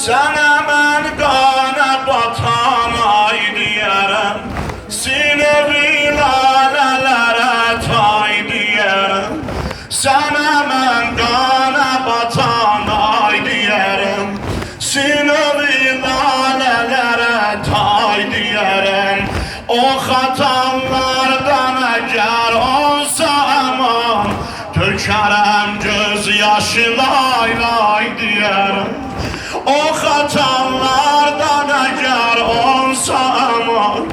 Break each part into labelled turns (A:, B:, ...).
A: Sana ben qana batan ay diyərəm, Sinevi lalələrə tay diyərəm. Sana ben qana batan ay diyərəm, Sinevi lalələrə tay diyərəm. O xatanlardan əgər olsa aman, tökərəm göz yaşı lay lay diyərəm. O xatanlardan əgər olsa aman,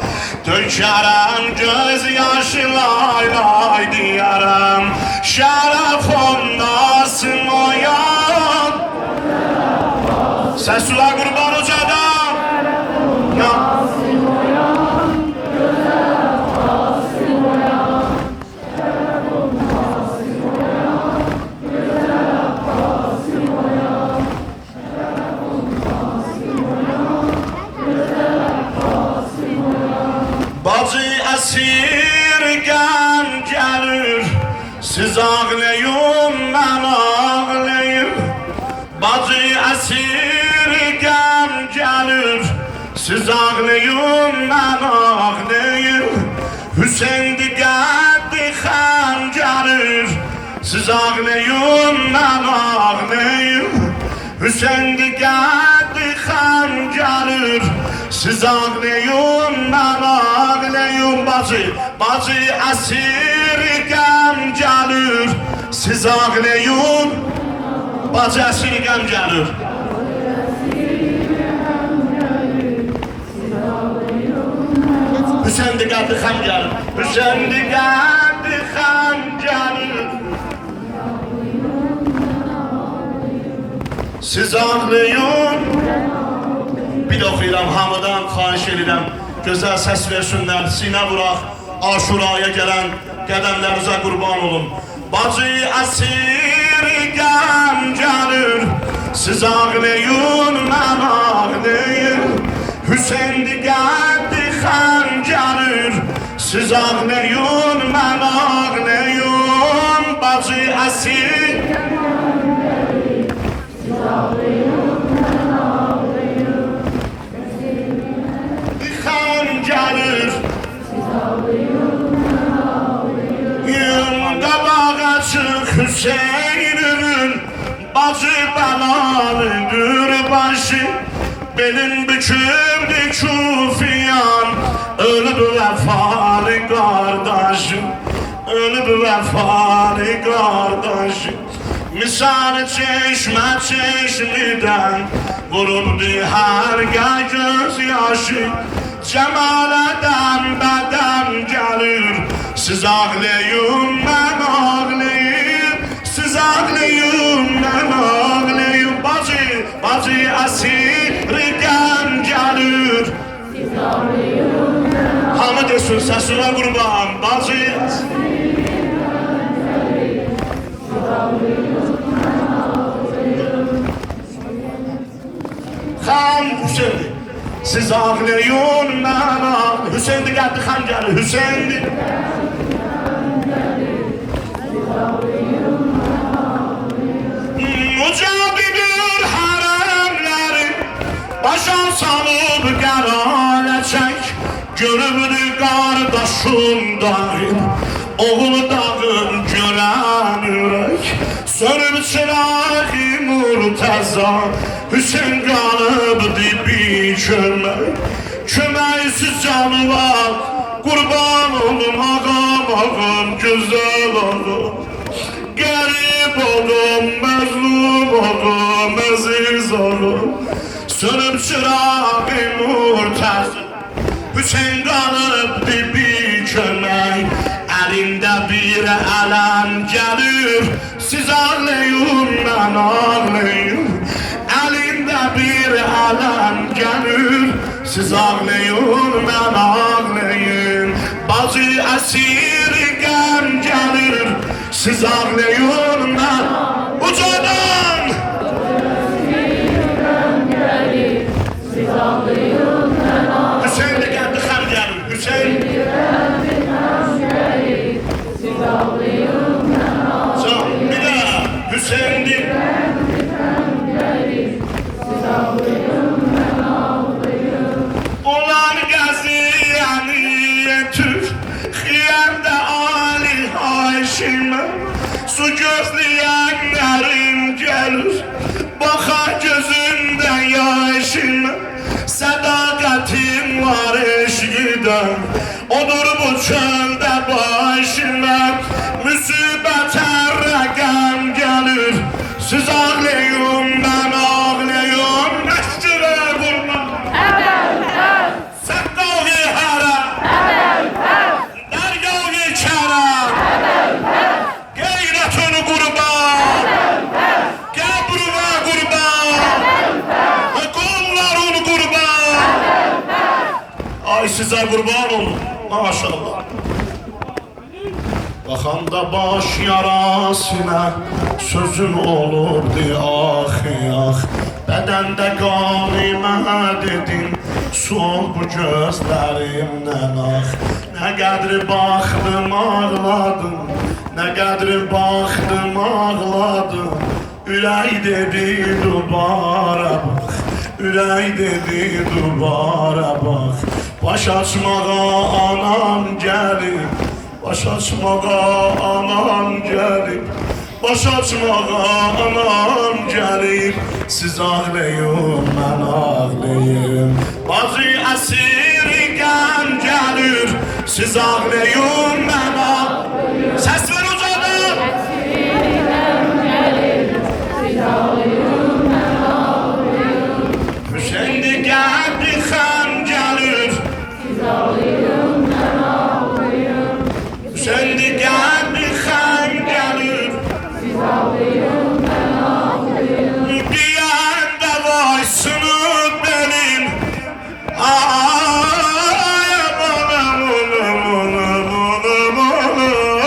A: tökərəm göz yaşı lay lay diyərəm. Şərəf olmasın o yan. Səsula qurban ucadan. Bacı əsir qəm gəlir, siz ağlayın, mən ağlayım. Bacı əsir qəm gəlir, siz ağlayın, mən ağlayım. Hüseyndi qəddi xəm gəlir, siz ağlayın, mən ağlayım. Hüseyndi qəddi xəm gəlir, siz ağlayın, mən ağlayım. Bacı əsir qəm gəlir, siz ağlayın. Bacı əsir qəm gəlir. Hüseyndi qəddi xəm gəlir, Hüseyndi qəddi xəm gəlir, siz ağlayın. Bir də oxuyuram, hamıdan xahiş edirəm, gözəl səs versinlər, sinə vuraq, Aşuraya gələn qədəmlərinizə qurban olun. Bacı əsir qəm gəlir, siz ağlayın, mən ağlayım. Hüseyndi qəddi xəm gəlir, siz ağlayın, mən ağlayım. Bacı əsir gəlir, qabağa çıx Hüseyin'in, bacı bəlalıdır başı. Belin büküldü Kufiyan, ölüb vəfalı qardaşım, ölüb vəfalı qardaşım. Misal çeşmə çeşmidən vurubdu hər göz yaşı. Cəmalədən bədən gəlir, siz ağlayın, mən ağlayım. Siz ağlayın, mən ağlayım. Bacı əsir qəm gəlir, siz ağlayın, mən ağlayım. Hamı desin səsilə qurban. Bacı əsir qəm gəlir, siz ağlayın, mən ağlayım. Xan Hüseyndi, siz ağlayın, mən ağlayım. Hüseyndi qəddi xəm gəlir, Hüseyndi Mücabidir hərəmləri, başa salıb qərarə çək. Görübdü qardaşım dağın, oğul dağın görən ürək. Sönüb çırağı Murtəza, Hüseyin qalıbdı bir kömək. Köməksiz canı var, qurban olum ağam, ağam, gözəl ağam. Qərib oldum, məzlum oldum, əziz oldum. Sönüb çırağı Murtəza, Hüseyin qalıbdı bir kömək. Əlində bir ələm gəlir, siz ağlayın, mən ağlayım. Əlində bir ələm gəlir, siz ağlayın, mən ağlayım. Bacı əsir qəm gəlir, siz ağlayın, mən ucadan. Siz ağlayın, mən ağlayım. Hüseyndi gəldi xəm gəlir, Hüseyndi gəldi xəm gəlir, siz ağlayın, mən ağlayım. Bir daha, Hüseyndi gəldi xəm gəlir, siz ağlayın. diyenlerim gelir. Bakar gözümden yaşıma, sadakatim var eşkiden. Odur bu çölde başına, müsibete rəqəm gelir. Siz ağlayın, ben ağlayım. Eşkile vurma Səttağı hara, Dəryağı kara, Qeyrətini qurban, Qəbrına qurban, Qollarını qurban. Ay size qurban olun, maşallah. Baxanda baş yarasına sözün olurdu ax yax. Bədəndə qanimə dedin, soğuk bu gözlərimdən ax. Nə qədri baxdım ağladım, nə qədri baxdım ağladım. Ürək dedi dubara bax, ürək dedi dubara bax. Baş açmağa anam gəlib, baş açmağa anam gəlib, baş açmağa anam gəlib. Siz ağlayın, mən ağlayım. Bazı əsir qəm gəlir. Siz ağlayın, mən ağlayım. Səs ver ucadan.
B: Əsir qəm gəlir. Siz ağlayın, mən ağlayım.
A: Hüseyni qəbri xəm gəlir.
B: Siz ağlayın, mən ağlayım.
A: Hüseyni qəbri xəm gəlir.
B: Siz ağlayın, mən ağlayım.
A: Deyəndə vay sınıb benim. Ay amanım, amanım, amanım, amanım,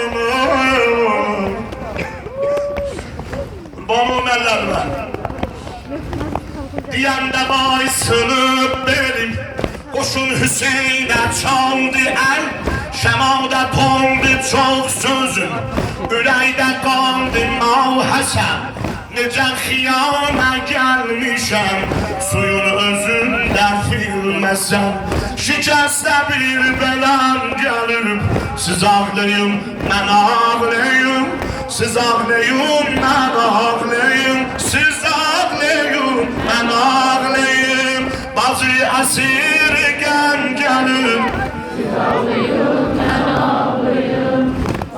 A: amanım. Qurbanım əllərimə. Deyəndə vay sınıb benim. Qoşun Hüseynə çaldı əl. Şəmada tondu çox sözün. Ürəkdə qaldı Mal Həsən. Necə xiyana gəlmişəm, suyun özündə filməsən. Şikəstə bir bələm gəlib. Siz ağlayın, mən ağlayım. Siz ağlayın, mən ağlayım. Siz ağlayın, mən ağlayım. Bazı əsir qəm gəlib.
B: Siz ağlayın,